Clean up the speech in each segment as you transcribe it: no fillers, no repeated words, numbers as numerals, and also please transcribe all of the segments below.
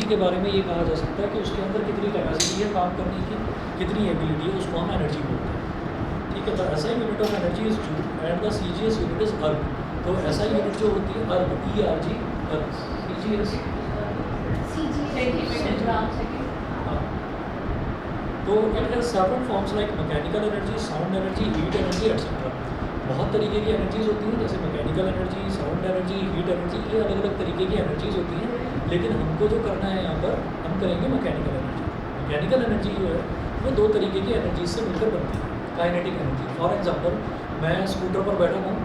Energy के बारे में ये कहा जा सकता है कि उसके अंदर कितनी कैपेसिटी है काम करने की, कितनी एबिलिटी है, उसको हम एनर्जी बोलते हैं। ठीक है, तो ऐसा unit of energy is joule and the CGS unit is अर्ग। तो ऐसा यूनिट जो होती है अर्ग, ERG, अर्ग, CGS तो it has several forms like mechanical energy, sound energy, heat energy etcetera. बहुत तरीके की एनर्जीज होती हैं, जैसे mechanical energy, sound energy, heat energy, ये अलग अलग तरीके की एनर्जीज होती हैं। लेकिन हमको जो करना है यहाँ पर, हम करेंगे मैकेनिकल एनर्जी। मैकेनिकल एनर्जी जो है वो दो तरीके की एनर्जीज से मिलकर बनती है। काइनेटिक एनर्जी, फॉर एग्जाम्पल मैं स्कूटर पर बैठा हूँ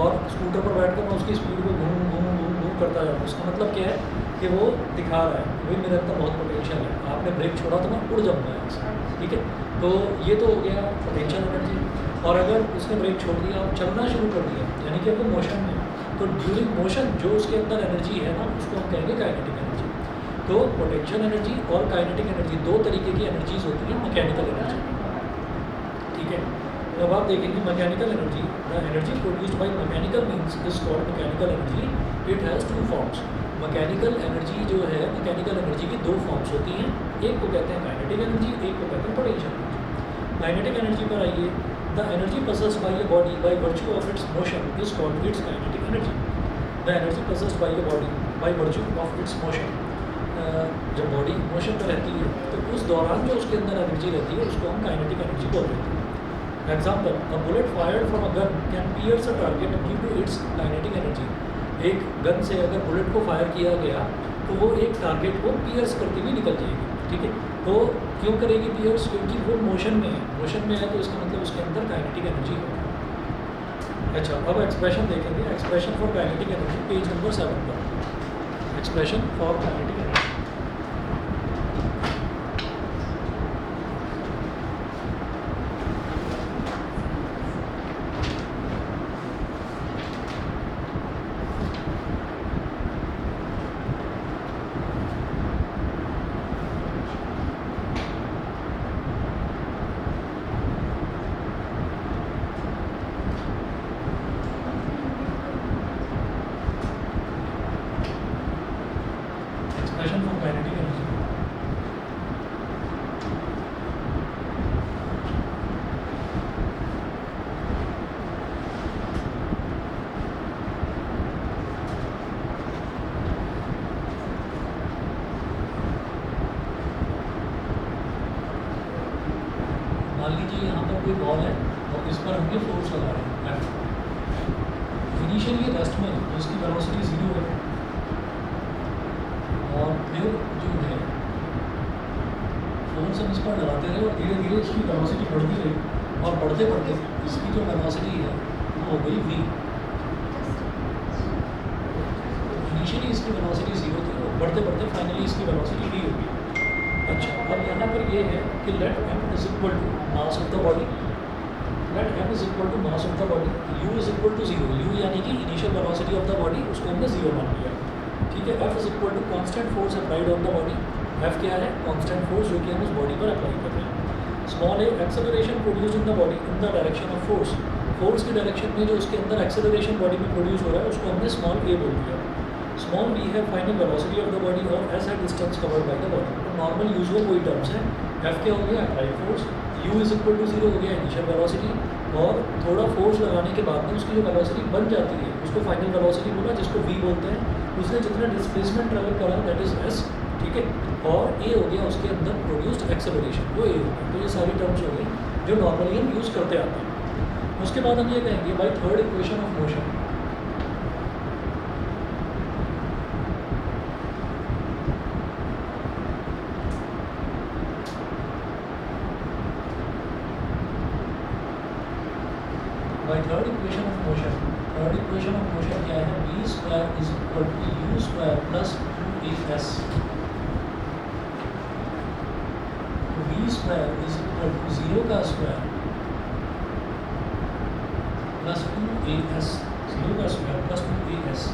और स्कूटर पर बैठ कर मैं उसकी स्पीड को घूम घूम घूम घूम करता जा रहा हूँ। उसका मतलब क्या है कि वो दिखा रहा है भाई मेरे अंदर बहुत पोटेंशियल है, आपने ब्रेक छोड़ा तो मैं उड़ जाऊँगा यहाँ से। ठीक है, तो ये तो हो गया पोटेंशियल एनर्जी। और अगर उसने ब्रेक छोड़ दिया और चलना शुरू कर दिया, यानी कि अब वो मोशन में, तो ड्यूरिंग मोशन जो उसके अंदर एनर्जी है ना, उसको हम कहेंगे काइनेटिक एनर्जी। तो पोटेंशियल एनर्जी और काइनेटिक एनर्जी दो तरीके की एनर्जीज होती हैं मैकेनिकल एनर्जी। ठीक है, अब आप देखेंगे mechanical energy, the energy produced by mechanical means is called mechanical energy. It has two forms. Mechanical energy जो है, मैकेनिकल एनर्जी की दो फॉर्म्स होती हैं, एक को कहते हैं काइनेटिक एनर्जी, एक को कहते हैं पोटेंशियल एनर्जी। काइनेटिक एनर्जी पर आइए, the energy possessed by a body by virtue of its motion is called its kinetic energy. The energy possessed by a body by virtue of its motion, जब body motion पर रहती है तो उस दौरान जो उसके अंदर एनर्जी रहती है उसको हम काइनेटिक एनर्जी बोल देते हैं। Example, a bullet fired from a gun can pierce a target due to its kinetic energy. एक गन से अगर बुलेट को फायर किया गया तो वो एक टारगेट को पियर्स करती हुई निकल जाएगी। ठीक है, तो क्यों करेगी पियर्स? क्योंकि वो मोशन में है, मोशन में है तो इसका मतलब उसके अंदर काइनेटिक एनर्जी है। अच्छा, अब एक्सप्रेशन देखेंगे, expression for kinetic energy page number 7 पर। Expression for kinetic energy, expression for kinetic energy. मान लीजिए यहाँ पर कोई बॉल है और इस पर हम ये फोर्स लगा रहे हैं। इनिशियली रेस्ट में तो इसकी वेलोसिटी 0 है और फिर जो है फोर्स हम इस पर लगाते रहे और धीरे धीरे इसकी वेलोसिटी बढ़ती रही और बढ़ते बढ़ते इसकी जो वेलोसिटी है वो हो गई v। इनिशियली इसकी वेलोसिटी 0 थी और बढ़ते बढ़ते फाइनली इसकी वेलोसिटी v होगी। अच्छा, अब यहाँ पर ये है कि let m is equal to mass of the body, let m is equal to mass of the body, u is equal to 0, u यानी कि initial velocity of the body, उसको हमने 0 मान लिया। ठीक है, f is equal to constant force applied on the body. f क्या है? कांस्टेंट फोर्स जो कि हम उस बॉडी पर अप्लाई कर रहे हैं। Small a, acceleration produce in the body in the direction of force. Force की डायरेक्शन में जो उसके अंदर एक्सेलरेशन बॉडी में प्रोड्यूस हो रहा है उसको हमने स्मॉल a बोल दिया। स्मॉल v है final velocity of the body और s है distance covered by the body. तो नॉर्मल यूजुअल वही टर्म्स हैं। f क्या हो गया? Applied force, u is equal to 0 हो गया इनिशियल वेलोसिटी, और थोड़ा फोर्स लगाने के बाद में उसकी जो वेलोसिटी बन जाती है उसको फाइनल वेलोसिटी बोला, जिसको v बोलते हैं। उसने जितना डिस्प्लेसमेंट ट्रेवल करा दैट इज s। ठीक है, और a हो गया उसके अंदर प्रोड्यूस्ड एक्सेलरेशन, वो a हो गया। तो ये सारी टर्म्स हो गई जो नॉर्मली हम यूज़ करते आते हैं। उसके बाद हम ये कहेंगे by third equation of motion, by third equation of motion. Third equation of motion क्या है? v square is equal to u square plus 2as। v square is equal to 0 का स्क्वायर प्लस 2as, 0 का square plus 2as।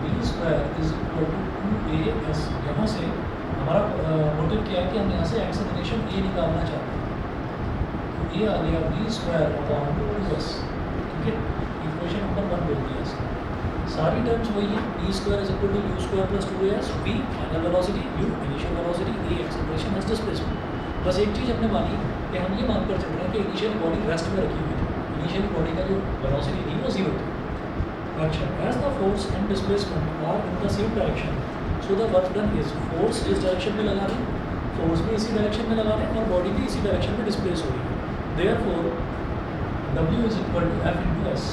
v square is equal to 2as। यहाँ से हमारा motive क्या है कि हम यहाँ से एक्सेलरेशन a निकालना चाहते हैं। ये आ गया v स्क्वायर अपॉन 2s। ठीक है, इक्वेशन नंबर 1 बोल दिया इसका। सारी टर्म्स वही है, E square is equal to U square plus 2as, V final velocity, U initial velocity, A acceleration S displacement. बस एक चीज़ हमने मानी कि हम ये मानकर चल रहे हैं कि इनिशियल बॉडी रेस्ट में रखी हुई थी, इनिशियल बॉडी का जो वेलोसिटी थी वो 0 थी। अच्छा, as the force and displacement are in the same direction, so the work done is force इस डायरेक्शन में लगा रहे हैं, फोर्स भी इसी डायरेक्शन में लगा रहे हैं और बॉडी भी इसी डायरेक्शन में डिस्प्लेस हो रही है। Therefore W is equal to F into S.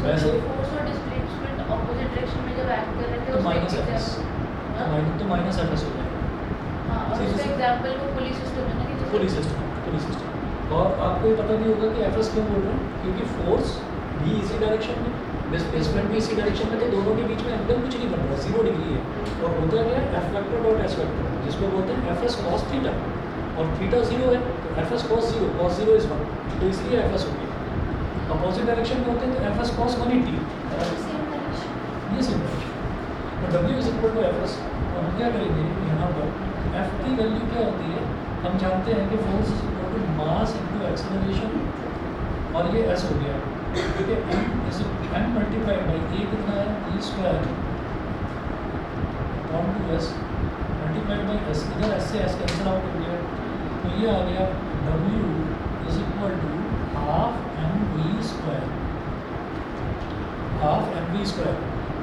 वैसे फोर्स और डिस्प्लेसमेंट ऑपोजिट डायरेक्शन में जब एक्ट कर रहे थे तो माइनस एफ एस, तो माइनस एफ एस हो जाएगा। हाँ, और उसका एग्जांपल वो पुलिस सिस्टम है ना कि पुलिस सिस्टम। और आपको ये पता भी होगा कि एफ एस क्यों बोल रहे हैं, क्योंकि फोर्स भी इसी डायरेक्शन में, डिस्प्लेसमेंट भी इसी डायरेक्शन में, तो दोनों के बीच में एंगल कुछ नहीं बन रहा, 0 डिग्री है। और होता क्या है, F vector dot S vector, जिसको बोलते हैं एफ एस कॉस थीटा, और थीटा 0 है तो F S cos 0, cos 0 is 1, तो इसलिए एफ एस हो गया। अपोजिट डायरेक्शन में होते हैं तो F S cos 180, same direction. ये सेम डायरेक्शन। तो W is equal to F S, और हम क्या करेंगे यहाँ पर एफ की वैल्यू क्या होती है, हम जानते हैं कि force is equal to mass into acceleration, और ये एस हो गया, ठीक है। एम मल्टीप्लाइड बाई ए कितना है, E square upon 2s multiplied by S, इधर एस से एस कैंसिल आउट हो गया, तो ये आ गया W is equal to half M V square, half M V square.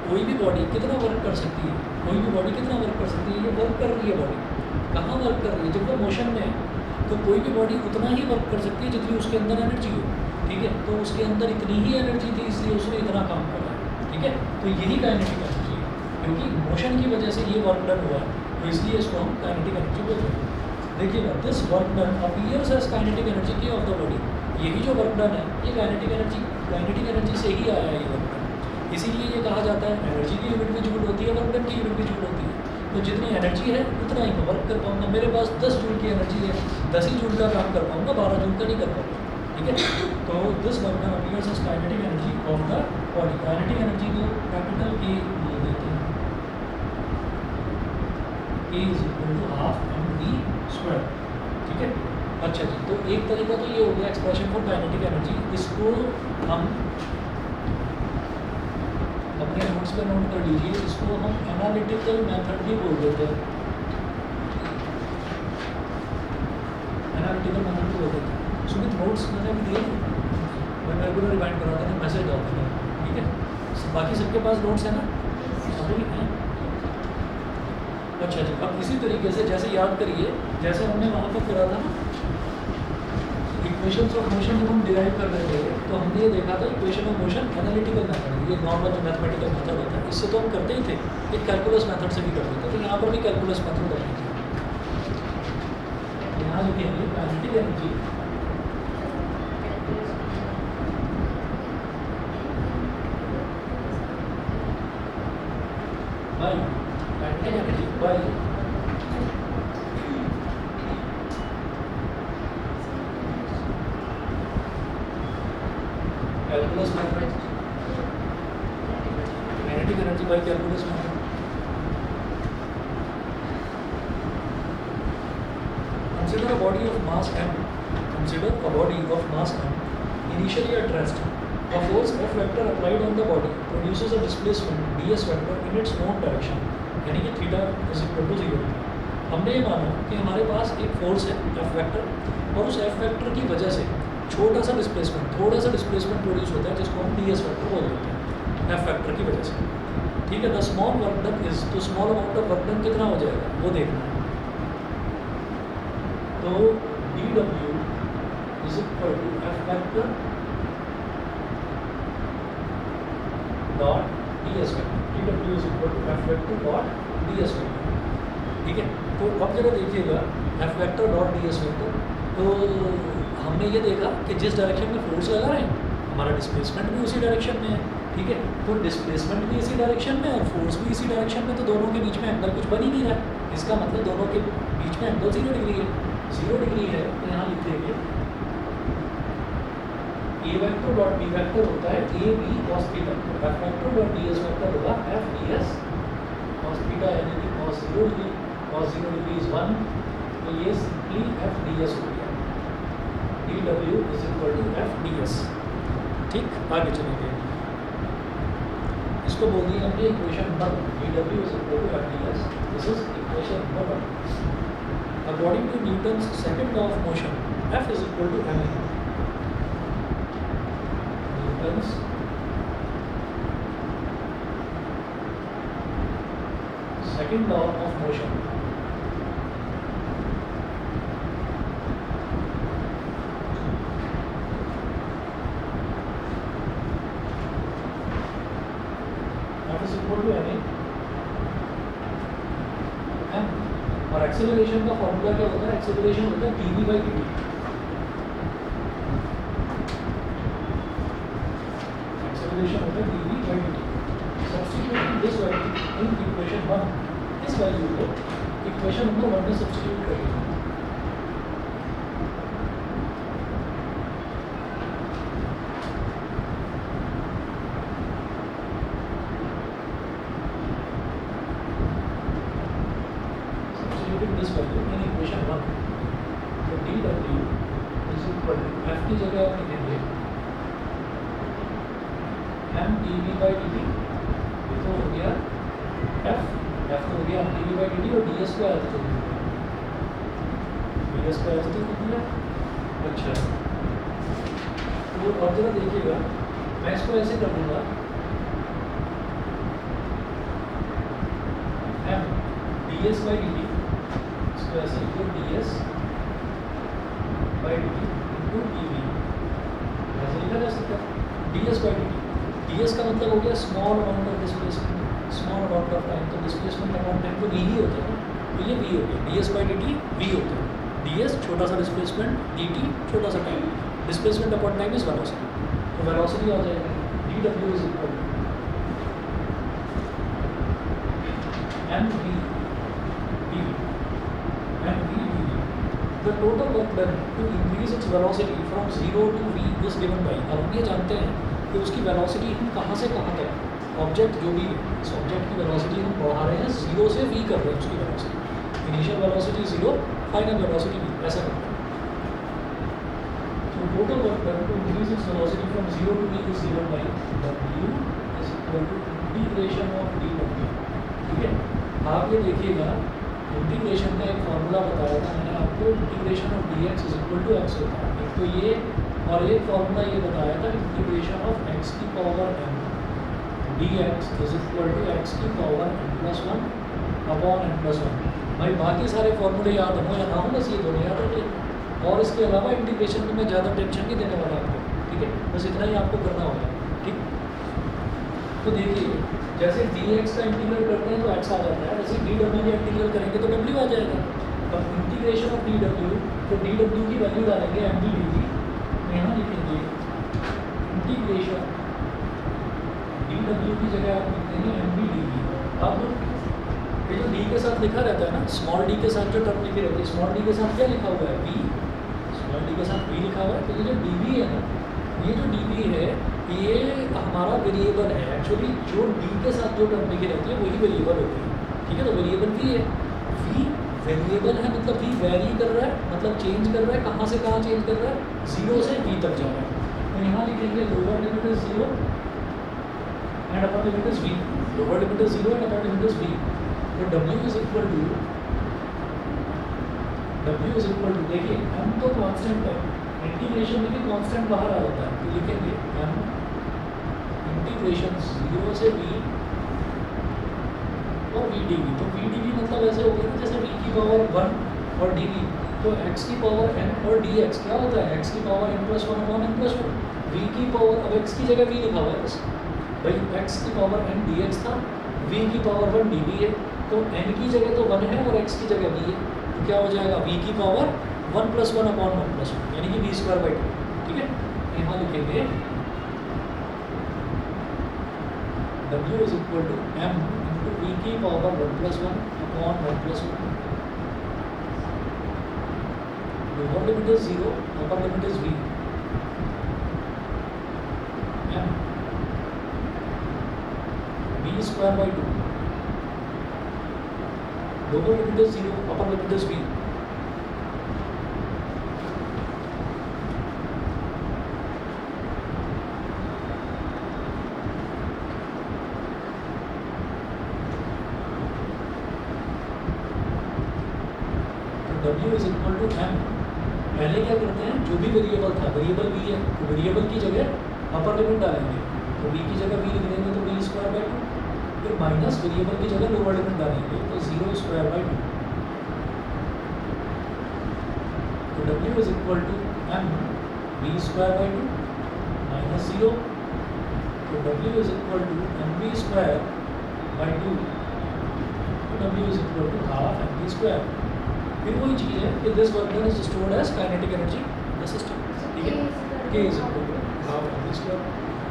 कोई भी बॉडी कितना वर्क कर सकती है, कोई भी बॉडी कितना वर्क कर सकती है, ये वर्क कर रही है बॉडी, कहाँ वर्क कर रही है, जब वो मोशन में है तो कोई भी बॉडी उतना ही वर्क कर सकती है जितनी उसके अंदर एनर्जी हो, ठीक है। तो उसके अंदर इतनी ही एनर्जी थी, इसलिए उसने इतना काम करा है, ठीक है। तो यही काइनेटिक एनर्जी है, क्योंकि मोशन की वजह से ये वर्क डन हुआ है, तो इसलिए इसको हम काइनेटिक एनर्जी बोलते हैं। देखिएगा, this work done appears as kinetic energy की ऑफ द बॉडी, यही जो वर्क डन है ये काइनेटिक एनर्जी से ही आया है ये वर्क डन, इसीलिए ये कहा जाता है एनर्जी की यूनिट भी जूल होती है, वर्क डन की यूनिट भी जूल होती है। तो जितनी एनर्जी है उतना ही मैं वर्क कर पाऊँगा, मेरे पास 10 जूल की एनर्जी है, 10 ही जूल का काम कर पाऊँगा, 12 जूल का नहीं कर पाऊँगा, ठीक है। तो this work done appears as kinetic energy of the body, kinetic energy को कैपिटल E ले देते हैं, E is equal to half M V square, ठीक है। अच्छा जी, तो एक तरीका तो ये हो गया एक्सप्रेशन फॉर काइनेटिक एनर्जी, इसको हम अपने नोट्स पे नोट कर लीजिए, इसको हम एनालिटिकल मेथड भी बोल देते हैं, एनालिटिकल मेथड भी बोल देते हैं। सुमित नोट्स मैंने भी दिए, मैं मेरे को रिमाइंड करा था, मैसेज डाल दिया, ठीक है। बाकी सबके पास नोट्स है ना, सभी हैं। अच्छा जी, अब इसी तरीके से जैसे याद करिए, जैसे हमने वहाँ पर करा था ना इक्वेशंस ऑफ मोशन, जब हम डिराइव कर रहे थे तो हमने ये देखा था equation of motion analytical method, ये नॉर्मल जो मैथमेटिकल मेथड होता है इससे तो हम करते ही थे, एक कैलकुलस मेथड से भी करते थे, तो यहाँ पर भी कैलकुलस मेथड करनी थी। यहाँ लिखेंगे kinetic energy by kinetic energy by calculus method, kinetic energy by calculus method. Consider a body of mass m. Consider a body of mass m initially at rest. A force F vector applied on the body produces a displacement ds vector in its own direction, यानी कि theta is equal to 0। हमने ये माना कि हमारे पास एक force है F vector, और उस F वेक्टर की वजह से छोटा सा डिस्प्लेसमेंट प्रोड्यूस होता है, जिसको हम ds वेक्टर बोल देते हैं, F वेक्टर की वजह से, ठीक है। The small work done is, तो small amount of work done कितना हो जाएगा वो देखना है। तो dW is equal to F vector dot ds vector, dW is equal to F vector dot ds vector, ठीक है। तो अब जरा देखिएगा F vector dot ds vector, तो हमने ये देखा कि जिस डायरेक्शन में फोर्स लगा रहे हैं हमारा डिस्प्लेसमेंट भी उसी डायरेक्शन में है, ठीक है। तो डिस्प्लेसमेंट भी इसी डायरेक्शन में और फोर्स भी इसी डायरेक्शन में, तो दोनों के बीच में एंगल कुछ बन ही नहीं रहा है, इसका मतलब दोनों के बीच में एंगल 0 डिग्री है, 0 डिग्री है। तो यहाँ लिख देंगे A vector dot B vector होता है A B cos theta, F vector dot D S vector होगा F D S cos theta, यानी कि cos 0 degree, cos 0 degree is 1, तो ये सिंपली एफ डी एस हो गया, D W is equal to F D S, ठीक, आगे चलेंगे। इसको बोल दिया हमने equation number 1, dw is equal to mds। This is equation number 1। According to Newton's second law of motion, F is equal to ma। Newton's second law of motion, और acceleration का formula क्या होता है? एक्सेलरेशन होता है dv by dt। Acceleration होता है dv by dt। Substituting this value in equation 1, इस वैल्यू को इक्वेशन नंबर 1 में सब्स्टिट्यूट करेंगे। दिस वैल्यू इन इक्वेशन 1, तो dw is equal to f की जगह आप लिखेंगे m dv बाई dt। ये तो हो गया f तो हो गया m dv बाई dt, और ds को ऐसे लिख दिया। अच्छा, तो और जरा देखिएगा, मैं इसको ऐसे कर दूंगा m ds बाई dt, इसको ऐसे लिखो ds by dt into dv। ऐसे लिखा जा सकता है ds बाई dt। ds का मतलब हो गया small amount of displacement, small amount of time. तो डिस्प्लेसमेंट अमाउंट टाइम तो v ही होता है ना, तो ये v हो गया। ds बाई dt v होता है। ds छोटा सा डिस्प्लेसमेंट, dt छोटा सा time. Displacement upon time is velocity, तो वेलोसिटी आ जाएगा dw is equal to mv dv, mv dv। The total work done to increase its velocity from 0 to v is given by। अब हम ये जानते हैं कि उसकी वेलोसिटी हम कहाँ से कहाँ तक, ऑब्जेक्ट जो भी है, इस ऑब्जेक्ट की वेलोसिटी हम बढ़ा रहे हैं, 0 से v कर रहे हैं उसकी velocity. Initial velocity 0, final velocity v, ऐसा करते हैं। तो total work done to increase its velocity from 0 to v is given by w is equal to integration of dw। ठीक है, आप ये देखिएगा इंटीग्रेशन का एक फॉर्मूला बताया था मैंने आपको, integration of dx is equal to x होता है। एक तो ये, और एक फॉर्मूला ये बताया था इंटीग्रेशन ऑफ x की power m dx is equal to x की power n plus 1 upon n plus 1। भाई बाकी सारे फॉर्मूले याद हो या ना हो, बस ये दोनों याद रखिए। और इसके अलावा इंटीग्रेशन में मैं ज़्यादा टेंशन नहीं देने वाला आपको, ठीक है, बस इतना ही आपको करना होगा। ठीक, तो देखिए जैसे dx का इंटीग्रल करते हैं तो x आ जाता है, वैसे dw का इंटीग्रल करेंगे तो w आ जाएगा। अब इंटीग्रेशन ऑफ dw, तो dw की वैल्यू डालेंगे mv dv, यहाँ लिखेंगे इंटीग्रेशन dw की जगह आप लिखेंगे mv dv। अब ये जो d के साथ लिखा रहता है ना, स्मॉल d के साथ जो टर्म लिखी रहती है, स्मॉल d के साथ क्या लिखा हुआ है v, स्मॉल d के साथ v लिखा हुआ है। तो ये जो dv है ना, ये जो dv है ये हमारा वेरिएबल है। एक्चुअली जो d के साथ जो टर्म लिखी रहती है वही वेरिएबल होती है। ठीक है, तो वेरिएबल v है, v वेरिएबल है मतलब v वैरी कर रहा है, मतलब चेंज कर रहा है। कहाँ से कहाँ चेंज कर रहा है? 0 से v तक जा रहा है। तो यहाँ लिखेंगे lower limit is 0 and upper limit is v, lower limit is 0 and upper limit is v। तो w इज इक्वल टू देखिए m तो कांस्टेंट है, इंटीग्रेशन में भी कांस्टेंट बाहर आ जाता है, तो लिखेंगे m इंटीग्रेशन 0 से v और v dv। तो v dv मतलब ऐसे हो गया ना जैसे v की पावर 1 और dv, तो x की पावर n और dx क्या होता है? x की power n plus 1 upon n plus 1। v की पावर, अब x की जगह v लिखा हुआ है बस भाई, x की पावर n dx था, v की पावर 1 dv है, तो n की जगह तो 1 है और x की जगह v है, तो क्या हो जाएगा? v की पावर 1 प्लस 1 अपॉन 1 प्लस 1, यानी कि v स्क्वायर बाई 2। ठीक है, यहाँ लिखेंगे w is equal to m into v की power 1 plus 1 upon 1 plus 1। Lower limit is 0, upper limit is v, m v square by 2। Lower limit is 0, upper limit is v। W is equal to M. पहले क्या करते हैं, जो भी variable था, variable v है, तो वेरिएबल की जगह अपर लिमिट डालेंगे, तो v की जगह v लिख देंगे तो v स्क्वायर बाई टू, फिर माइनस वेरिएबल की जगह लोअर लिमिट डालेंगे तो 0 स्क्वायर बाई टू। तो W is equal to M v square by two minus 0, तो W is equal to M v square by two, तो W is equal to half M v square. फिर वही चीज़ है कि this work done is stored as kinetic energy the system, ठीक है, K is equal to half M v square.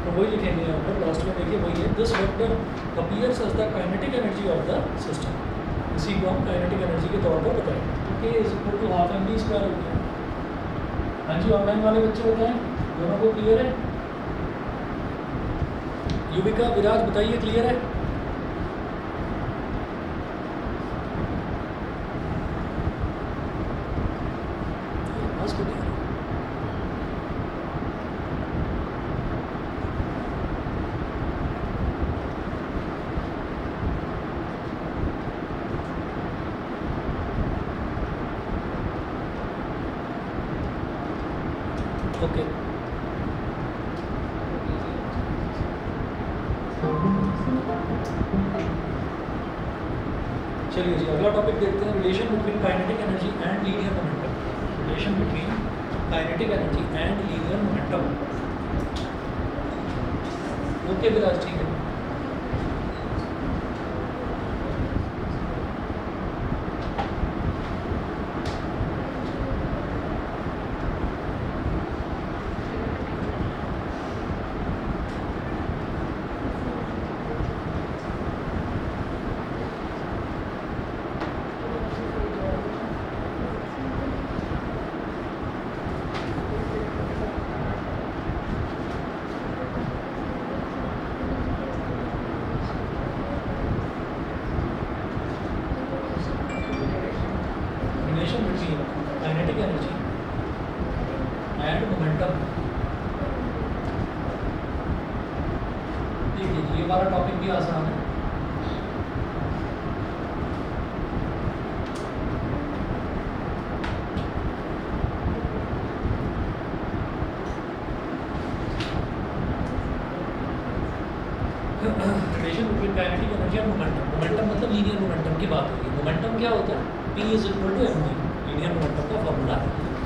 तो वही लिखेंगे यहाँ पर लास्ट में, देखिए वही है, this work done appears as the kinetic energy of the system. इसी को हम काइनेटिक एनर्जी के तौर पर बताएंगे। तो K is equal to half M v square हो गया। हाँ जी, ऑनलाइन वाले बच्चे बताएं, दोनों को क्लियर है? युविका, विराज बताइए क्लियर है? ओके, चलिए जी अगला टॉपिक देखते हैं, relation between kinetic energy and linear momentum. Relation between kinetic energy and linear momentum. Okay Viraj, ठीक है। Relation between kinetic energy and momentum. देखिए ये वाला टॉपिक भी आसान है। Relation between kinetic energy and momentum. Momentum मतलब लीनियर मोमेंटम की बात होगी। मोमेंटम क्या होता है? P is equal to M V. Linear momentum का formula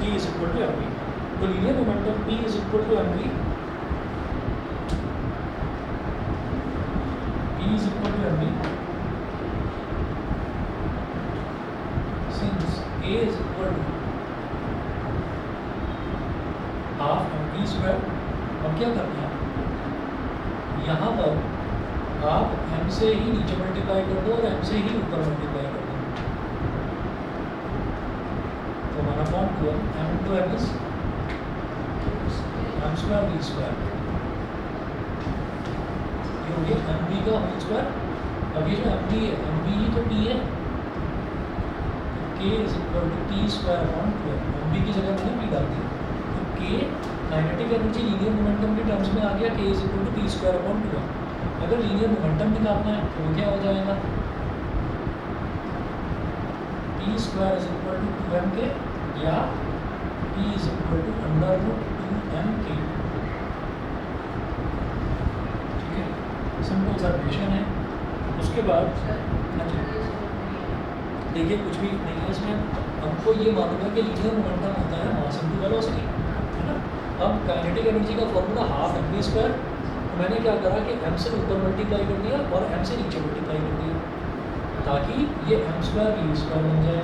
P is equal to M V. तो linear momentum P is equal to M V, P is equal to M V since A is equal to half M V square. अब क्या करना है, यहाँ पर आप m से ही नीचे मल्टीप्लाई कर दो और m से ही ऊपर मल्टीप्लाई कर दो, तो हमारा फॉर्म हुआ m into m is m square v square. ये हो गया m v का होल स्क्वायर। अब ये जो m v है, m v ही तो p है, k is equal to p square upon 12। m v की जगह मैंने p डाल दी, तो k kinetic energy linear momentum के टर्म्स में आ गया, k is equal to p square upon 12। अगर लीनियर मोमेंटम निकालना है तो क्या हो जाएगा, p square is equal to 2m के या p is equal to under root 2m के। ठीक है, सिंपल सा रिलेशन है। उसके बाद देखिए कुछ भी नहीं है इसमें, हमको ये मालूम है कि लीनियर मोमेंटम होता है मास इनटू वेलोसिटी, है ना। अब काइनेटिक एनर्जी का formula half M V square, मैंने क्या करा कि m से ऊपर मल्टीप्लाई कर दिया और m से नीचे मल्टीप्लाई कर दिया, ताकि ये m स्क्वायर वी स्क्वायर बन जाए।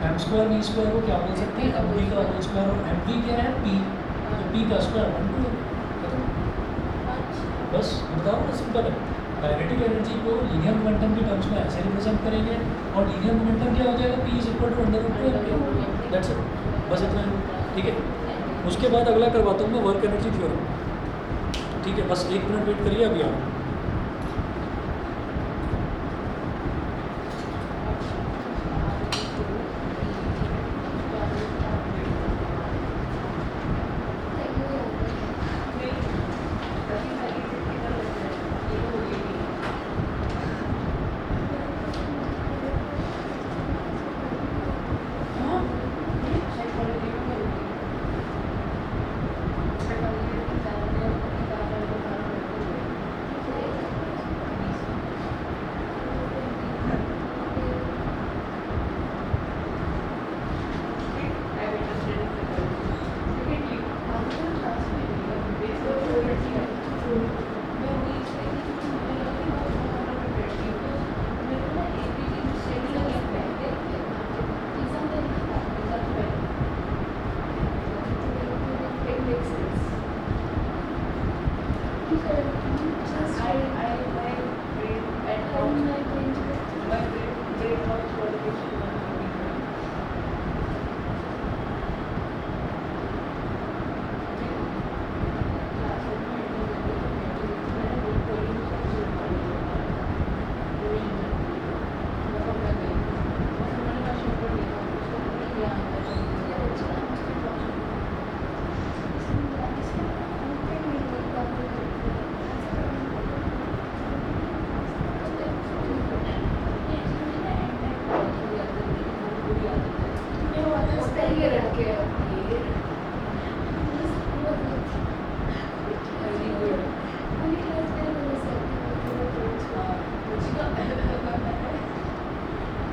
m स्क्वायर वी स्क्वायर को क्या बोल सकते हैं, एम वी का होल स्क्वायर, और एम वी क्या है p, तो p का स्क्वायर 1 2। बस बताओ ना, सिंपल है। काइनेटिक एनर्जी को लीनियर मोमेंटम के टर्म्स में ऐसे रिप्रेजेंट करेंगे और लीनियर मोमेंटम क्या हो जाएगा, p is equal to under root 2m। That's it, बस इतना है, ठीक है। उसके बाद अगला करवाता हूँ मैं वर्क एनर्जी थ्योरम, ठीक है। बस 1 मिनट वेट करिए, अभी आ रहा हूँ।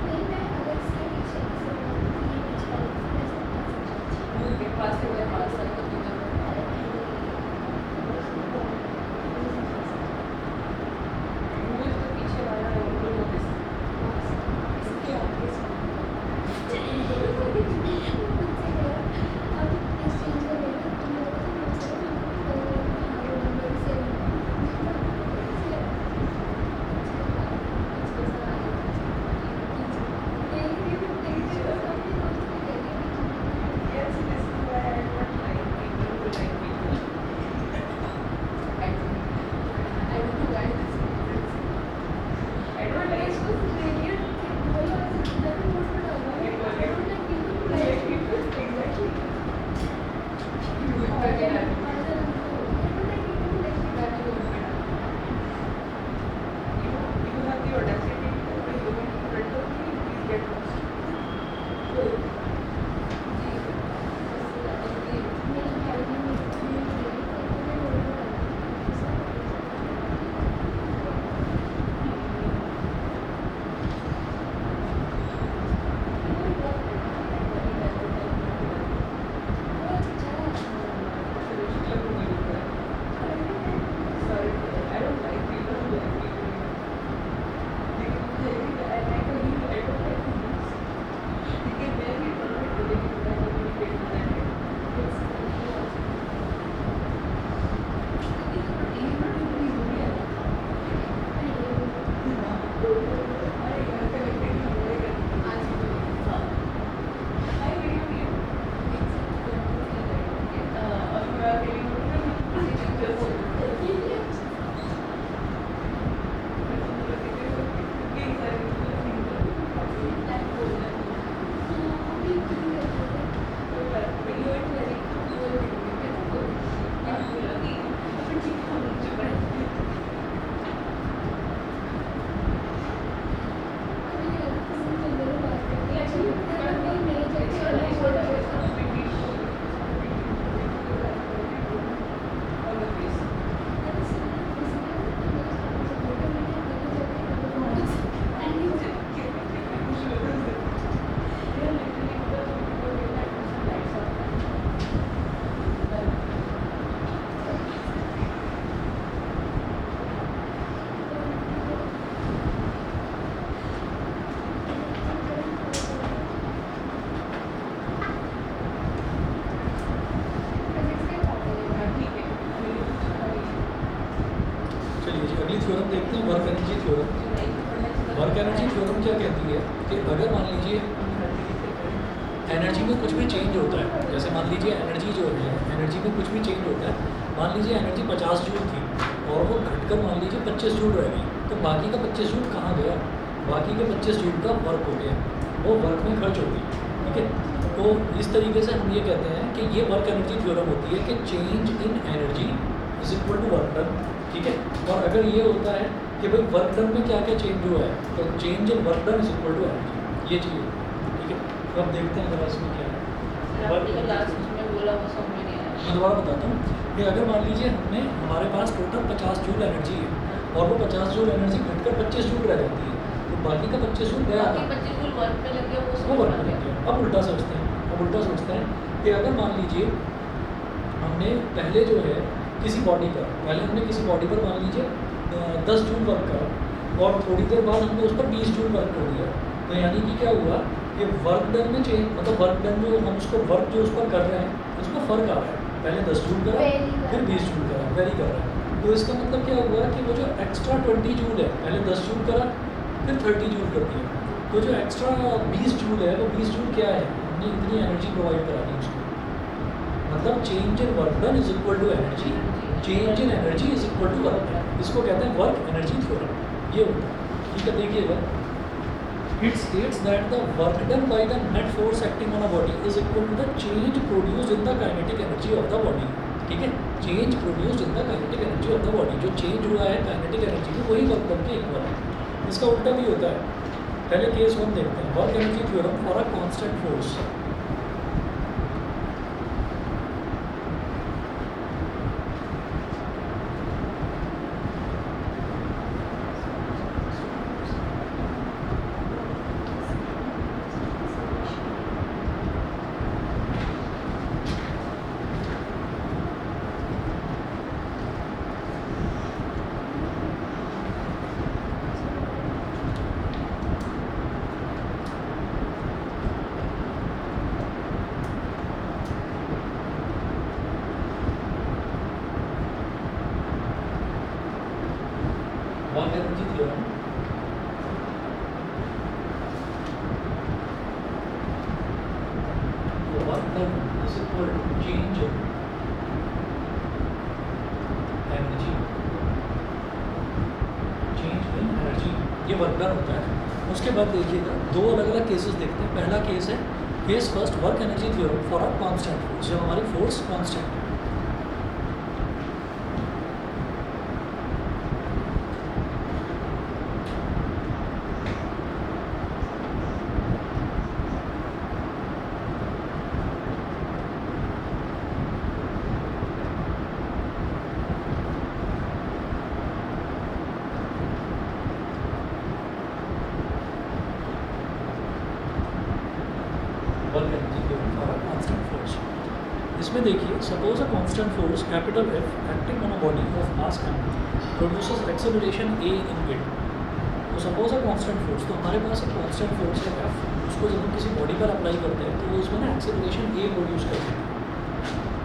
नहीं मैं अगर इसके पीछे किसी को ये पीछे वाले को मैं सब बता सकती हूँ। उनके पास से कोई 5 साल का दूसरा अरे मूवी तो पीछे वाला है उनको वो दिस इसके आगे से मुझसे कहा अब एक्सचेंज करेगा तो मैं तो मुझसे नंबर से Yes, this is why I don't like people who like people. I don't know why this is. I don't like इसको बोलो I don't like people who like people. Exactly. You I will get don't like people who like that you will get you have the audacity to open your own front door, please get lost. मेरी भाई ने मुझे Sorry, I don't like people who like people. I like a heel, I don't like heels. You can wear it or not, but you can communicate with that. He's not even real. चलिए जी अगली theorem देखते हैं, work energy theorem. Work energy theorem क्या कहती है कि अगर मान लीजिए एनर्जी में कुछ भी चेंज होता है, जैसे मान लीजिए एनर्जी जो है एनर्जी में कुछ भी चेंज होता है, मान लीजिए एनर्जी 50 जूल थी और वो घटकर मान लीजिए 25 जूल रह गई, तो बाकी का 25 जूल कहाँ गया? बाकी के 25 जूल का वर्क हो गया, वो वर्क में खर्च हो गई। ठीक है, तो इस तरीके से हम ये कहते हैं कि ये वर्क एनर्जी थ्योरम होती है कि change in energy is equal to work done. ठीक है, और अगर ये होता है कि भाई वर्क डन में क्या क्या चेंज हुआ है, तो change in work done is equal to energy, ये चीज़। ठीक है, तो अब देखते हैं जरा इसमें क्या है। आपने लास्ट में बोला वो समझ में नहीं आया। मैं दोबारा बताता हूँ कि अगर मान लीजिए हमने हमारे पास टोटल 50 जूल एनर्जी है और वो 50 जूल एनर्जी घटकर 25 जूल रह जाती है, तो बाकी का 25 जूल गया बाकी था, 25 जूल वर्क पे लग गया वो वो समझ वर्क में में आ लग गया। गया। अब उल्टा सोचते हैं कि अगर मान लीजिए हमने पहले जो है किसी बॉडी पर मान लीजिए 10 जूल वर्क करा और थोड़ी देर बाद हमने उस पर 20 जूल वर्क कर दिया, तो यानी कि क्या हुआ कि वर्क डन में चेंज, मतलब वर्क डन जो हम उसको वर्क जो उस पर कर रहे हैं उसमें फ़र्क आ रहा है। पहले 10 जूल करा फिर 20 जूल करा, वेरी कर रहा है, तो इसका मतलब क्या हुआ कि वो जो एक्स्ट्रा 20 जूल है, पहले 10 जूल करा फिर 30 जूल कर दिया, तो जो एक्स्ट्रा 20 जूल है वो 20 जूल क्या है, हमने इतनी एनर्जी प्रोवाइड करा दी उसको। मतलब change in work done is equal to energy, change in energy is equal to work done. इसको कहते हैं वर्क एनर्जी थ्योरम, ये होता है। ठीक है, देखिएगा, it states that the work done by the net force acting on a body is equal to the change produced in the kinetic energy of the body। ठीक है, change produced in the kinetic energy of the body, जो change हुआ है kinetic energy में वही work done के equal है। इसका उल्टा भी होता है। पहले केस 1 देखते हैं, work energy theorem for a constant force. Equal to change energy, change in energy, ये वर्क डन होता है। उसके बाद देखिएगा दो अलग अलग केसेस देखते हैं। पहला केस है case first, work energy theorem for a constant force, जब हमारी फोर्स कांस्टेंट है। Work energy theorem for a constant force. इसमें देखिए suppose a constant force capital F acting on a body of mass m produces acceleration a in wind. तो suppose अ constant force, तो हमारे पास एक constant force है F, उसको जब हम किसी बॉडी पर अप्लाई करते हैं तो वो उसमें ना एक्सेलरेशन a प्रोड्यूस करते हैं।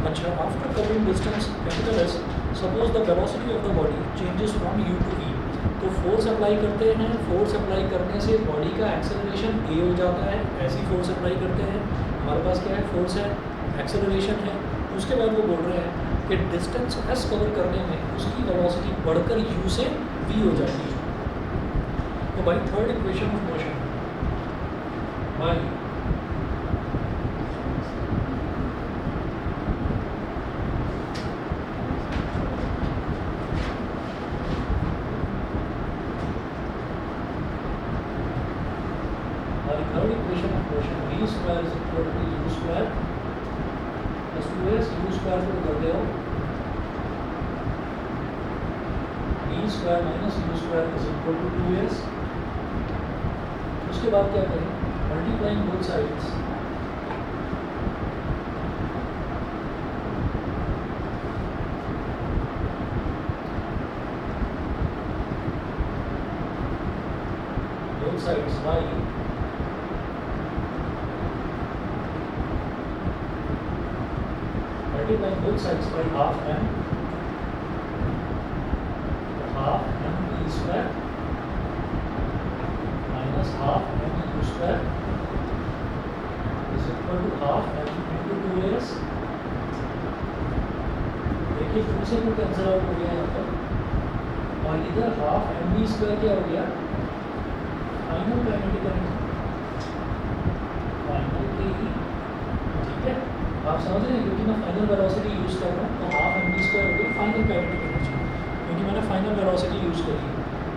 अच्छा, after covering distance capital S, suppose the velocity of the body changes from u to v। तो फोर्स अप्लाई करते हैं, फोर्स अप्लाई करने से बॉडी का एक्सेलरेशन a हो जाता है, ऐसी फोर्स अप्लाई करते हैं। हमारे पास क्या है, फोर्स है, एक्सेलरेशन है। उसके बाद वो बोल रहे हैं कि डिस्टेंस s कवर करने में उसकी वेलोसिटी बढ़कर u से v हो जाती है। तो by third equation of motion, by third equation of motion, v square is equal to u square plus 2s, u square को करते हो v square minus u square is equal to 2s। उसके बाद क्या करें, multiplying both sides, both sides by multiplying both sides by half m v square minus half m u square is equal to half m into 2s। देखिए 2 से 2 cancel out हो गया यहाँ पर, और इधर हाफ एम वी स्क्वायर क्या हो गया, फाइनल काइनेटिक एनर्जी, फाइनल के ही, ठीक है। आप समझ रहे हैं, क्योंकि मैं फाइनल वेलोसिटी यूज़ कर रहा हूँ तो हाफ एम वी स्क्वायर हो गई फाइनल काइनेटिक एनर्जी, क्योंकि मैंने फाइनल वेलोसिटी यूज़ करी है।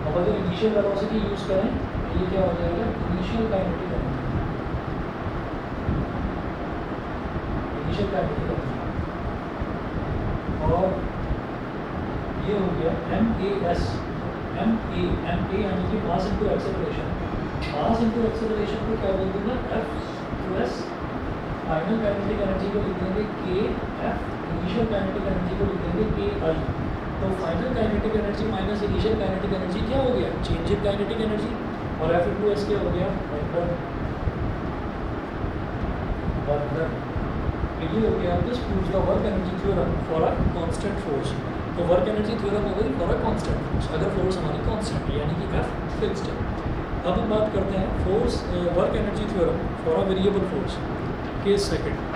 अब अगर इनिशियल वेलोसिटी यूज़ करें तो ये क्या हो जाएगा, initial kinetic energy, initial kinetic energy, और ये हो गया M A S, M A यानी कि mass into acceleration. Mass into acceleration को क्या बोलते हैं, F to S. Final kinetic energy को लिख देंगे के एफ, इनिशियल काइनेटिक एनर्जी को लिख देंगे के आई। तो final kinetic energy minus initial kinetic energy क्या हो गया, चेंज इन काइनेटिक एनर्जी, और एफ इनटू एस क्या हो गया, वर्क डन। ये हो गया this proves the work energy theorem for a constant force. तो वर्क एनर्जी थ्योरम हो गई फॉर अ कांस्टेंट फोर्स, अगर फोर्स हमारी कांस्टेंट है यानी कि एफ फिक्स्ड है। अब हम बात करते हैं force work energy theorem for a variable force, case second.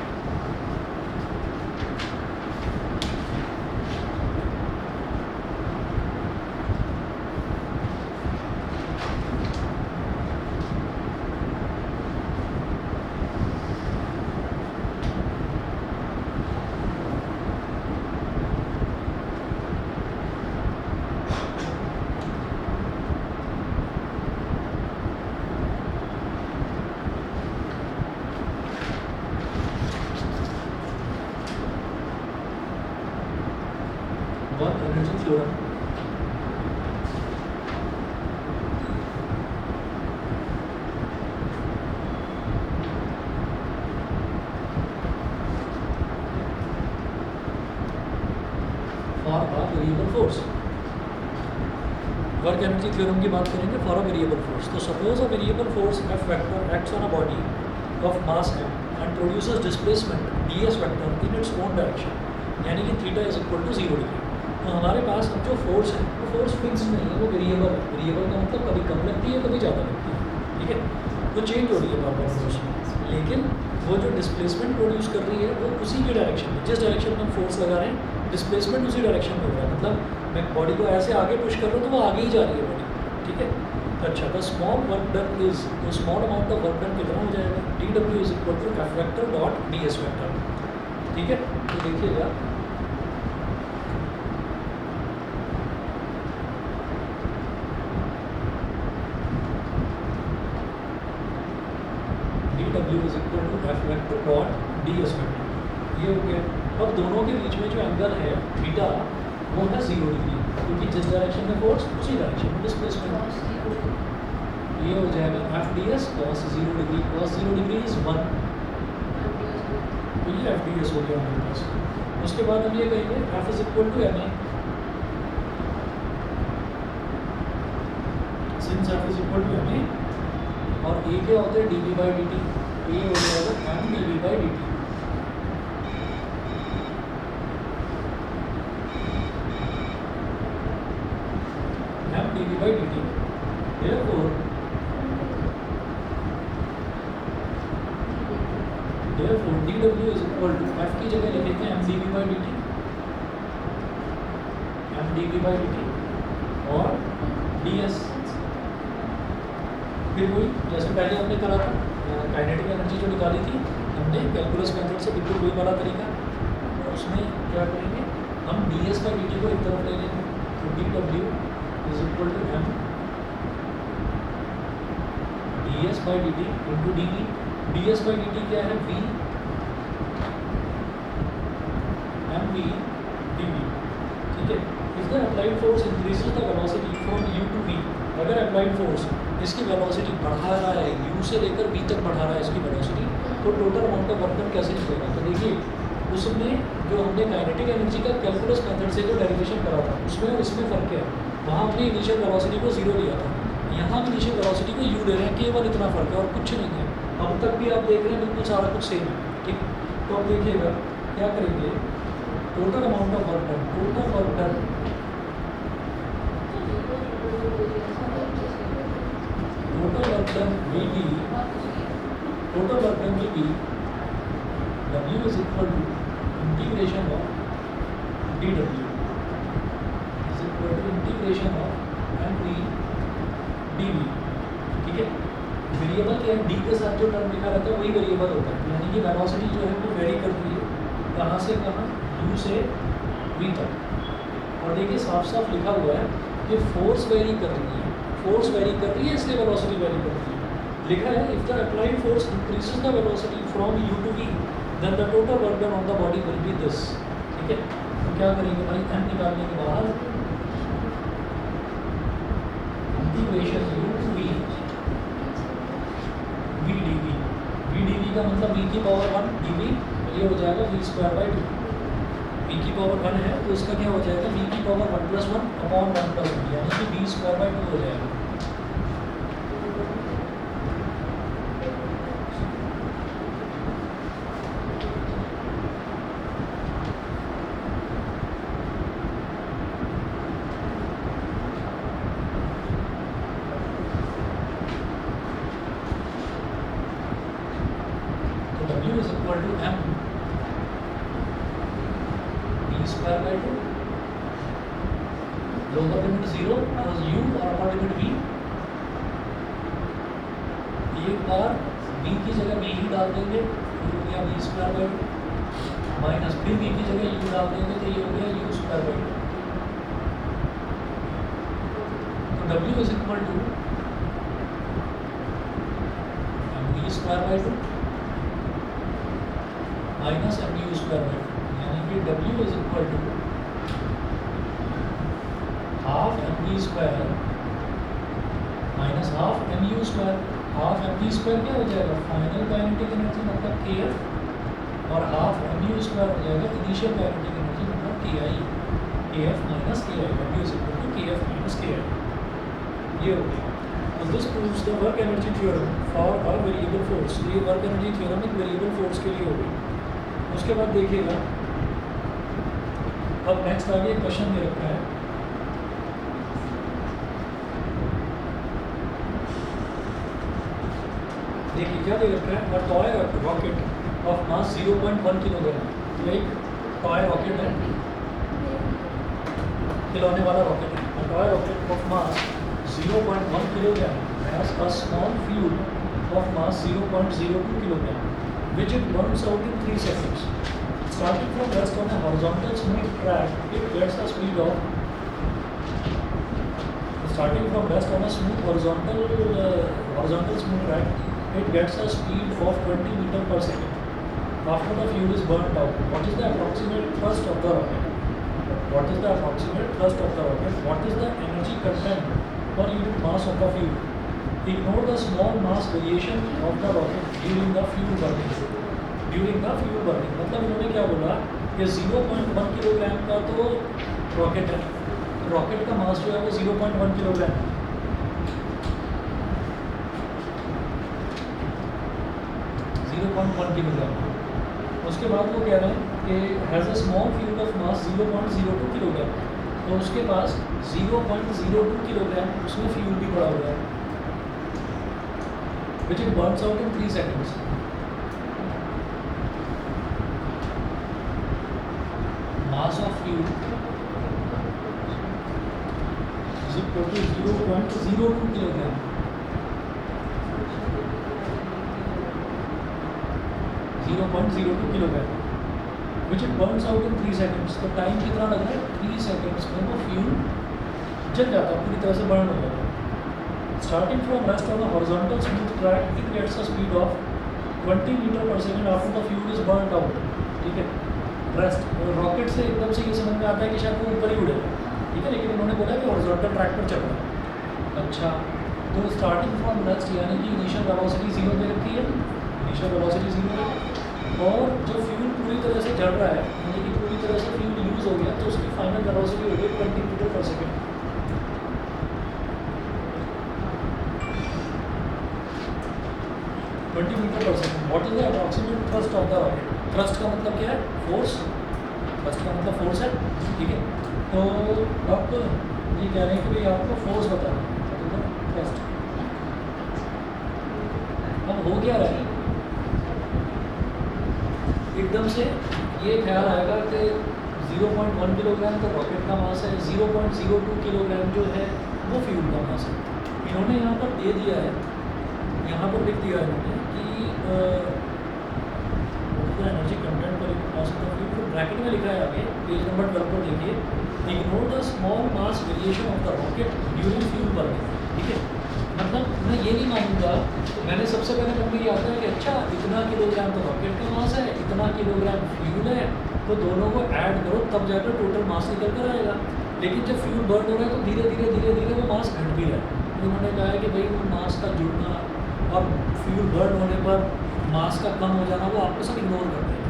Work energy theorem for a variable force. Work energy theorem की बात करेंगे फॉर अ वेरिएबल फोर्स। तो suppose a variable force F vector acts on a body of mass m and produces displacement ds vector in its own direction, यानी कि theta is equal to 0 degree. तो हमारे पास अब जो force है वो force fix नहीं है, वो वेरिएबल है। वेरिएबल का मतलब कभी कम लगती है कभी ज़्यादा लगती है, ठीक है। तो चेंज हो रही है बार बार फोर्स में। लेकिन वो जो डिस्प्लेसमेंट प्रोड्यूस कर रही है वो उसी के डायरेक्शन में, जिस डायरेक्शन में हम फोर्स लगा रहे हैं डिस्प्लेसमेंट उसी डायरेक्शन में हो रहा है। मतलब मैं बॉडी को ऐसे आगे पुश कर रहा हूँ तो वो आगे ही जा रही है बॉडी, ठीक है। तो अच्छा, the small work done is, तो small amount of work done कितना हो जाएगा, D W is equal to F vector dot D S vector, ठीक है। तो देखिएगा D W is equal to F vector dot D S vector, ये हो गया। अब दोनों के बीच में जो एंगल है थीटा वो है 0 डिग्री, क्योंकि जिस डायरेक्शन में फोर्स उसी डायरेक्शन में डिस्प्लेसमेंट। ये हो जाएगा F D S cos 0 degree, cos 0 degree is 1, तो ये एफ डी एस हो गया हमारे पास। उसके बाद हम ये कहेंगे F is equal to M A, since F is equal to M A और ए क्या होता है D V by D T, A हो जाएगा M D V by D T. M D V by D T, therefore dw is equal to f की जगह लिखेंगे M D V by D T, M D V by D T और D S. फिर वही जैसे पहले हमने करा था, काइनेटिक एनर्जी जो निकाली थी हमने कैलकुलस मेथड से, बिल्कुल वही वाला तरीका। उसमें क्या करेंगे हम D S by D T को एक तरफ ले लेंगे, तो D W is equal to M D S by D T into D V. D S by D T क्या है, V M V D V, ठीक है। If the applied force increases the velocity from U to V, अगर applied force इसकी velocity बढ़ा रहा है, you से लेकर वी तक बढ़ा रहा है इसकी वेलोसिटी, तो total amount of work done कैसे निकलेगा। तो देखिए उसमें जो हमने काइनेटिक एनर्जी का कैलकुलस मेथड से जो डेरिवेशन करा था उसमें और इसमें फ़र्क क्या है, वहाँ हमने इनिशियल वेलोसिटी को 0 लिया था, यहाँ हम इनिशियल वेलोसिटी को u ले रहे हैं, केवल इतना फ़र्क है और कुछ नहीं है। अब तक भी आप देख रहे हैं बिल्कुल सारा कुछ सेम है, ठीक। तो अब देखिएगा क्या करेंगे, total amount of work done, total work done will be, total work done will be W is equal to integration of dW is equal to integration of MV dV, ठीक है। वेरिएबल क्या है, डी के साथ जो term लिखा रहता है वही वेरिएबल होता है, यानी कि वेलोसिटी जो है वो वेरी कर रही है कहाँ से कहाँ, u से v तक। और देखिए साफ साफ लिखा हुआ है कि फोर्स वेरी कर रही है, फोर्स वेरी कर रही है इसलिए वेलोसिटी वेरी कर रही है। लिखा है if the applied force increases the velocity from u to v then the total work done on the body will be this, ठीक है। तो क्या करेंगे भाई, m निकालने के बाद integration u to v v dv, v dv का मतलब v की पावर 1 dv, ये हो जाएगा v स्क्वायर बाई 2। v की पावर 1 है तो इसका क्या हो जाएगा, v की पावर 1 प्लस 1 अपॉन 1 प्लस 1, यानी कि v स्क्वायर बाई 2 हो जाएगा। W is equal to m v square by 2, lower limit 0 plus u और अपर लिमिट v। एक बार v की जगह v ही डाल देंगे तो ये हो गया v स्क्वायर बाई 2, माइनस फिर v की जगह u डाल देंगे तो ये हो गया u स्क्वायर बाई 2। तो W is equal to v square by 2 minus M U square by 2, यानी कि W is equal to half M V square minus half M U square. Half M V square क्या हो जाएगा, final kinetic energy मतलब के F, और half M U square हो जाएगा इनिशियल काइनेटिक एनर्जी मतलब के आई, के एफ माइनस के आई, W इज इक्वल टू के एफ माइनस के आई। ये हो गया। तो this proves the work energy theorem for a variable force. ये वर्क एनर्जी थ्योरम एक वेरिएबल फोर्स के लिए हो गई। उसके बाद देखिएगा अब नेक्स्ट आगे क्वेश्चन दे रखा है, देखिए क्या दे रखा है, a toy rocket of mass 0.1 kilogram, ये एक टॉय रॉकेट है, खिलौने वाला रॉकेट है। A toy rocket of mass 0.1 kilogram has a small fuel of mass 0.02 kilogram, which it burns out in 3 seconds. Starting from rest on a horizontal smooth track, it gets a speed of starting from rest on a smooth horizontal smooth track, it gets a speed of 20 meters per second. After the fuel is burnt out, what is the approximate thrust of the rocket? What is the approximate thrust of the rocket? What is the energy content per unit mass of the fuel? Ignore the small mass variation of the rocket during the fuel burning. During the fuel burning, मतलब इन्होंने क्या बोला कि 0.1 kilogram का तो rocket है, rocket का मास जो है वो 0.1 किलोग्राम है। 0.1 किलोग्राम। उसके बाद वो कह रहे हैं कि has a small fuel of mass 0.02 kilogram, तो उसके पास 0.02 किलोग्राम उसमें फ्यूल भी पड़ा हुआ है, which it Burns out in 3 seconds. Mass of fuel is equal to 0.02 kilogram. 0.02 kilogram, which it Burns out in 3 seconds. तो टाइम कितना लग रहा है, 3 सेकेंड्स में वो फ्यूल जल जाता है, पूरी तरह से बर्न हो जाता है। Starting from rest on a horizontal smooth track, it gets a speed of 20 metre पर second after the fuel is burn out. ठीक है, रेस्ट रॉकेट से एकदम से ये समझ में आता है कि शायद वो ऊपर ही उड़ेगा, ठीक है, लेकिन उन्होंने बोला कि हॉरिजॉन्टल ट्रैक पर चल रहा है। अच्छा, तो स्टार्टिंग फ्रॉम रेस्ट यानी कि इनिशियल वेलोसिटी 0 दे रखी है, इनिशियल वेलोसिटी 0 है, और जो फ्यूल पूरी तरह से जल रहा है यानी कि पूरी तरह से फ्यूल यूज़ हो गया, तो उसकी फाइनल वेलोसिटी हो गई 20 मीटर पर सेकेंड। 20 मीटर पर second. What is the approximate thrust of the rocket? Thrust का मतलब क्या है, फोर्स, थ्रस्ट का मतलब फोर्स है, ठीक है। तो अब ये कह रहे हैं कि भाई आपको फोर्स बताना है, थ्रस्ट। अब हो क्या रहा है, एकदम से ये ख्याल आएगा कि 0.1 किलोग्राम तो रॉकेट का मास है, 0.02 किलोग्राम जो है वो फ्यूल का मास है। इन्होंने यहाँ पर दे दिया है, यहाँ पर लिख दिया है इन्होंने कि एनर्जी कंटेंट पर मास ऑफ द फ्यूल, तो ब्रैकेट में लिखा है आगे पेज नंबर 12 पर देखिए, ignore the small mass variation of the rocket during fuel burning. ठीक है, मतलब मैं ये नहीं मानूंगा, मैंने सबसे पहले मन में ये आता है कि अच्छा इतना किलोग्राम तो रॉकेट का मास है, इतना किलोग्राम फ्यूल है, तो दोनों को ऐड करो तब जाकर टोटल मास निकल कर आएगा। लेकिन जब फ्यूल बर्न हो रहा है तो धीरे धीरे वो मास घट भी रहा है। तो उन्होंने कहा है कि भाई वो मास का जुड़ना और फ्यूल बर्न होने पर मास का कम हो जाना वो आपको सब इग्नोर कर देगा,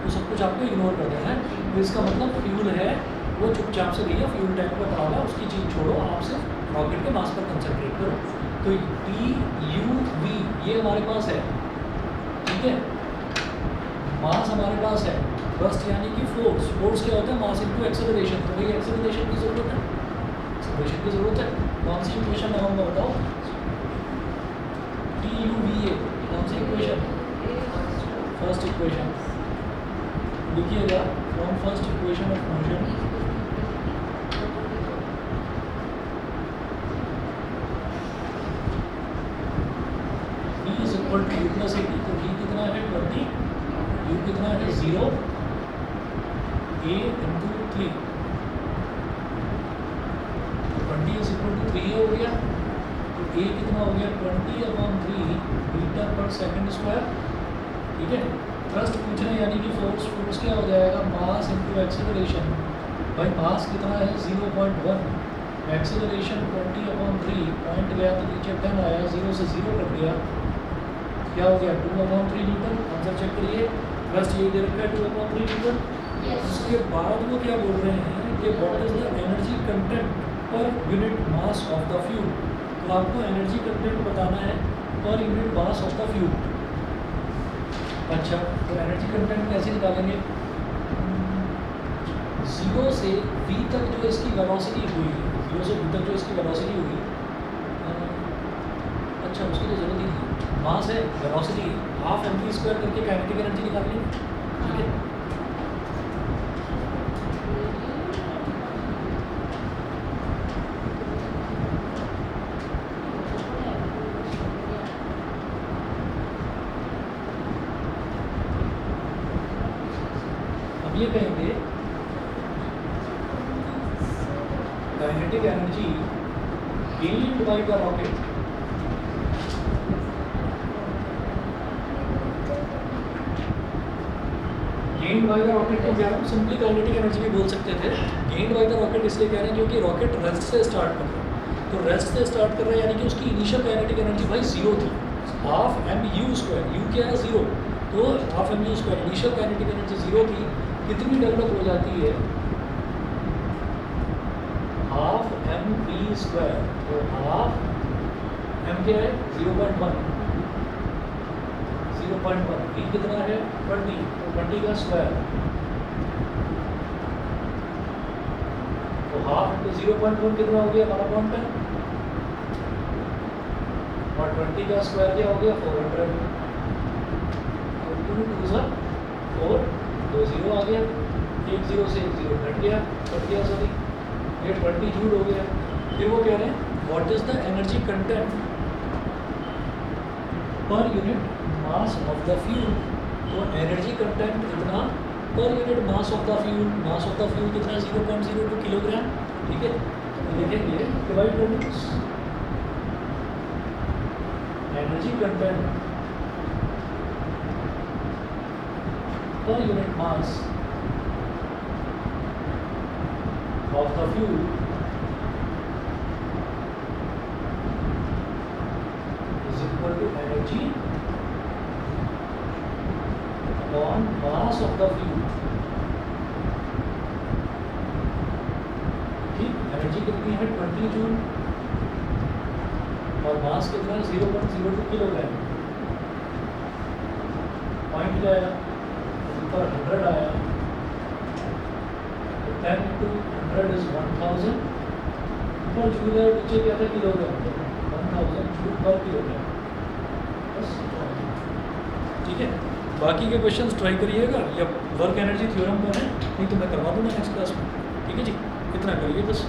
तो सब कुछ आपको इग्नोर कर देना है। तो इसका मतलब फ्यूल है वो चुपचाप से भैया फ्यूल टैंक पर पड़ा हुआ, उसकी चीज़ छोड़ो, आप सिर्फ रॉकेट के मास पर कंसनट्रेट करो। तो TUV ये हमारे पास है, ठीक है, मास हमारे पास है, थ्रस्ट यानी कि फोर्स, फोर्स क्या होता है, मास इनटू एक्सेलरेशन। तो भाई एक्सेलरेशन की ज़रूरत है, एक्सेलरेशन की ज़रूरत है। कौन सी इक्वेशन है हम बताओ, TUVA कौन सी इक्वेशन, फर्स्ट इक्वेशन लिखिएगा, from first equation of motion U plus A, तो V कितना है 20, U कितना है 0, A into 3, 20 is equal to 3A हो गया, तो A कितना हो गया 20/3 मीटर पर सेकंड स्क्वायर। ठीक है, थ्रस्ट पूछ रहे हैं यानी कि फोर्स, फोर्स क्या हो जाएगा, मास इंटू एक्सेलरेशन। भाई मास कितना है 0.1, एक्सेलरेशन 20/3, पॉइंट गया तो नीचे 10 आया, 0 से 0 कट गया, क्या हो गया 2/3 न्यूटन। आंसर चेक करिए, थ्रस्ट ये दे रखा है 2/3 न्यूटन। उसके बाद वो क्या बोल रहे हैं कि what is the energy content per unit mass of the fuel. तो आपको एनर्जी कंटेंट बताना है per unit mass of the fuel. अच्छा, तो एनर्जी कंटेंट कैसे निकालेंगे, 0 से V तक जो इसकी वेलोसिटी हुई, 0 से V तक जो इसकी वेलोसिटी हुई, अच्छा उसकी तो जरूरत ही नहीं, मास है, velocity half M V square करके काइनेटिक एनर्जी निकाल लेंगे, ठीक है। अब ये कहेंगे kinetic energy gained by the rocket gained by the rocket को क्या हम सिंपली काइनेटिक एनर्जी भी बोल सकते थे। गेन्ड बाय द रॉकेट इसलिए कह रहे हैं क्योंकि रॉकेट रेस्ट से स्टार्ट कर रहा है, तो रेस्ट से स्टार्ट कर रहा है यानी कि उसकी इनिशियल काइनेटिक एनर्जी भाई जीरो थी, half M U square, U क्या है जीरो, तो half M U square initial kinetic energy zero थी, कितनी डेवलप हो जाती है हाफ एम वी स्क्वायर, तो हाफ एम क्या है 0.1, 0.1 वी कितना है 20, तो 20 का स्क्वायर, तो हाफ इंटू 0.1 कितना हो गया 1/10, और 20 का स्क्वायर क्या हो गया 400, तो 2 2 सा 4, 2 0 आ गया, एक जीरो से एक जीरो कट गया सॉरी, ये 20 जूल हो गया। फिर वो कह रहे हैं what is the energy content per unit mass of the fuel, तो एनर्जी कंटेंट इतना per unit mass of the fuel, mass of the fuel कितना 0.02 किलोग्राम, ठीक है। तो लिखेंगे डिवाइड कर दो energy content per unit mass of the fuel is equal to energy upon mass of the fuel। ठीक, energy कितनी है 20 जूल और मास कितना है 0.02 किलोग्राम। पॉइंट क्या आया ऊपर 100 आया, तो 10 into 100 is 1000, ऊपर जूल है नीचे क्या था किलोग्राम, 1000 जूल पर किलोग्राम, बस ठीक है। बाकी के क्वेश्चंस ट्राई करिएगा या वर्क एनर्जी थ्योरम पर है, नहीं तो मैं करवा दूंगा नेक्स्ट क्लास में, ठीक है जी। इतना करिए बस।